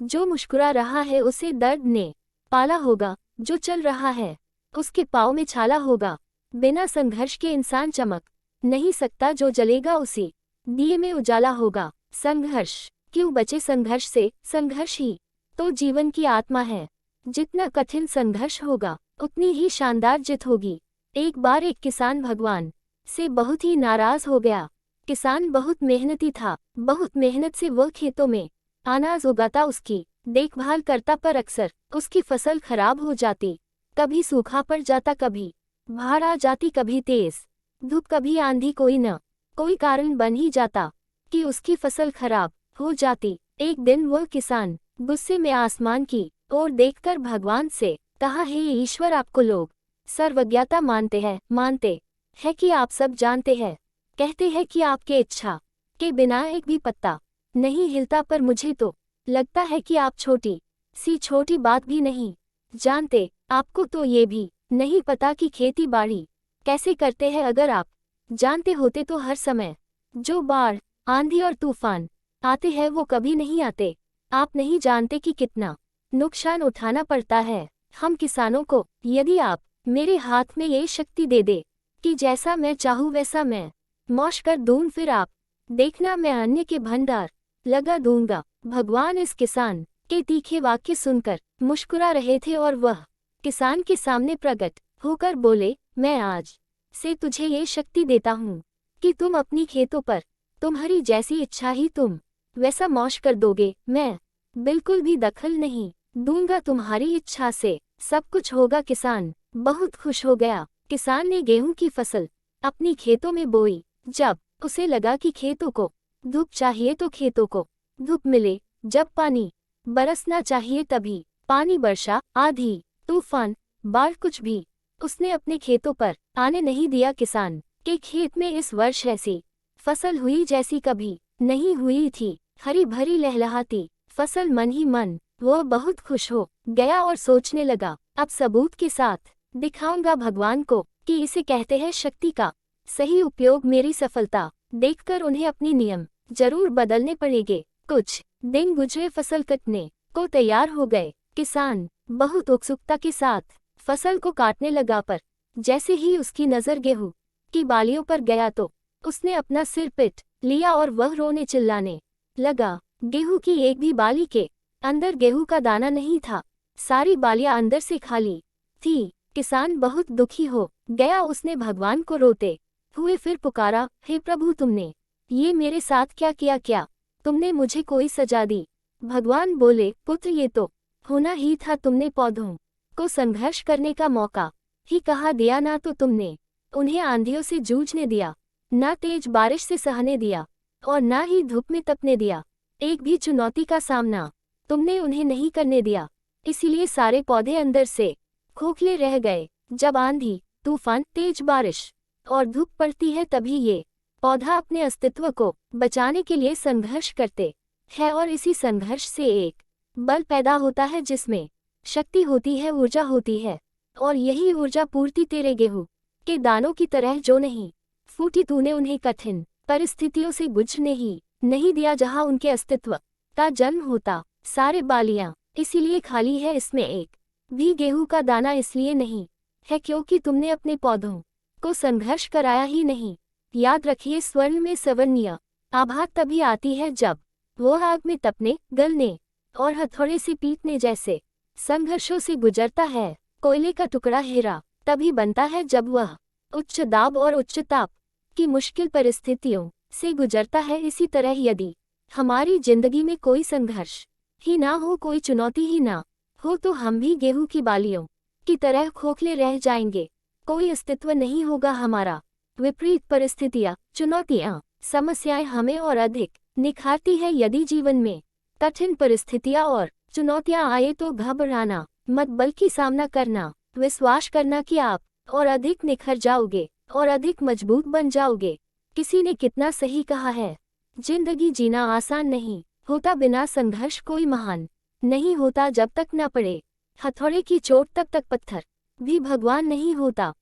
जो मुस्कुरा रहा है उसे दर्द ने पाला होगा, जो चल रहा है उसके पाँव में छाला होगा। बिना संघर्ष के इंसान चमक नहीं सकता, जो जलेगा उसी दिए में उजाला होगा। संघर्ष क्यों बचे संघर्ष से, संघर्ष ही तो जीवन की आत्मा है। जितना कठिन संघर्ष होगा उतनी ही शानदार जीत होगी। एक बार एक किसान भगवान से बहुत ही नाराज हो गया। किसान बहुत मेहनती था, बहुत मेहनत से वह खेतों में अनाज उगाता, उसकी देखभाल करता, पर अक्सर उसकी फसल खराब हो जाती। कभी सूखा पड़ जाता, कभी बाढ़ आ जाती, कभी तेज धूप, कभी आंधी, कोई न कोई कारण बन ही जाता कि उसकी फसल खराब हो जाती। एक दिन वह किसान गुस्से में आसमान की ओर देखकर भगवान से कहा, हे ईश्वर, आपको लोग सर्वज्ञता मानते हैं कि आप सब जानते हैं, कहते हैं कि आपके इच्छा के बिना एक भी पत्ता नहीं हिलता, पर मुझे तो लगता है कि आप छोटी बात भी नहीं जानते। आपको तो ये भी नहीं पता कि खेती बाड़ी कैसे करते हैं। अगर आप जानते होते तो हर समय जो बाढ़, आंधी और तूफान आते हैं वो कभी नहीं आते। आप नहीं जानते कि कितना नुकसान उठाना पड़ता है हम किसानों को। यदि आप मेरे हाथ में ये शक्ति दे दे कि जैसा मैं चाहूँ वैसा मैं मौश कर दूं, फिर आप देखना मैं अन्य के भंडार लगा दूंगा। भगवान इस किसान के तीखे वाक्य सुनकर मुस्कुरा रहे थे और वह किसान के सामने प्रकट होकर बोले, मैं आज से तुझे ये शक्ति देता हूँ कि तुम अपनी खेतों पर तुम्हारी जैसी इच्छा ही तुम वैसा मौश कर दोगे। मैं बिल्कुल भी दखल नहीं दूंगा, तुम्हारी इच्छा से सब कुछ होगा। किसान बहुत खुश हो गया। किसान ने गेहूं की फसल अपनी खेतों में बोई। जब उसे लगा कि खेतों को धूप चाहिए तो खेतों को धूप मिले, जब पानी बरसना चाहिए तभी पानी बरसा। आंधी, तूफान, बाढ़ कुछ भी उसने अपने खेतों पर आने नहीं दिया। किसान के खेत में इस वर्ष ऐसी फसल हुई जैसी कभी नहीं हुई थी। हरी भरी लहलहाती फसल, मन ही मन वह बहुत खुश हो गया और सोचने लगा, अब सबूत के साथ दिखाऊंगा भगवान को कि इसे कहते हैं शक्ति का सही उपयोग। मेरी सफलता देखकर उन्हें अपनी नियम जरूर बदलने पड़ेंगे। कुछ दिन गुजरे, फसल कटने को तैयार हो गए। किसान बहुत उत्सुकता के साथ फसल को काटने लगा, पर जैसे ही उसकी नजर गेहूं की बालियों पर गया तो उसने अपना सिर पीट लिया और वह रोने चिल्लाने लगा। गेहूं की एक भी बाली के अंदर गेहूं का दाना नहीं था, सारी बालियां अंदर से खाली थी। किसान बहुत दुखी हो गया। उसने भगवान को रोते हुए फिर पुकारा, हे प्रभु, तुमने ये मेरे साथ क्या किया? क्या तुमने मुझे कोई सजा दी? भगवान बोले, पुत्र, ये तो होना ही था। तुमने पौधों को संघर्ष करने का मौका ही कहाँ दिया। ना तो तुमने उन्हें आंधियों से जूझने दिया, ना तेज बारिश से सहने दिया और ना ही धूप में तपने दिया। एक भी चुनौती का सामना तुमने उन्हें नहीं करने दिया, इसीलिए सारे पौधे अंदर से खोखले रह गए। जब आंधी, तूफान, तेज बारिश और धूप पड़ती है तभी ये पौधा अपने अस्तित्व को बचाने के लिए संघर्ष करते हैं और इसी संघर्ष से एक बल पैदा होता है जिसमें शक्ति होती है, ऊर्जा होती है। और यही ऊर्जा पूर्ति तेरे गेहूं के दानों की तरह जो नहीं फूटी, तूने उन्हें कठिन परिस्थितियों से गुजरने ही नहीं दिया जहां उनके अस्तित्व का जन्म होता। सारे बालियां इसीलिए खाली है, इसमें एक भी गेहूं का दाना इसलिए नहीं है क्योंकि तुमने अपने पौधों को संघर्ष कराया ही नहीं। याद रखिए, स्वर्ण में सवर्णीय आभा तभी आती है जब वो आग में तपने, गलने और हथौड़े से पीटने जैसे संघर्षों से गुजरता है। कोयले का टुकड़ा हीरा तभी बनता है जब वह उच्च दाब और उच्च ताप की मुश्किल परिस्थितियों से गुजरता है। इसी तरह यदि हमारी जिंदगी में कोई संघर्ष ही ना हो, कोई चुनौती ही ना हो, तो हम भी गेहूं की बालियों की तरह खोखले रह जाएंगे। कोई अस्तित्व नहीं होगा हमारा। विपरीत परिस्थितियां, चुनौतियां, समस्याएं हमें और अधिक निखारती है। यदि जीवन में कठिन परिस्थितियां और चुनौतियां आए तो घबराना मत, बल्कि सामना करना, विश्वास करना कि आप और अधिक निखर जाओगे और अधिक मजबूत बन जाओगे। किसी ने कितना सही कहा है, जिंदगी जीना आसान नहीं होता, बिना संघर्ष कोई महान नहीं होता। जब तक न पड़े हथौड़े की चोट तब तक पत्थर भी भगवान नहीं होता।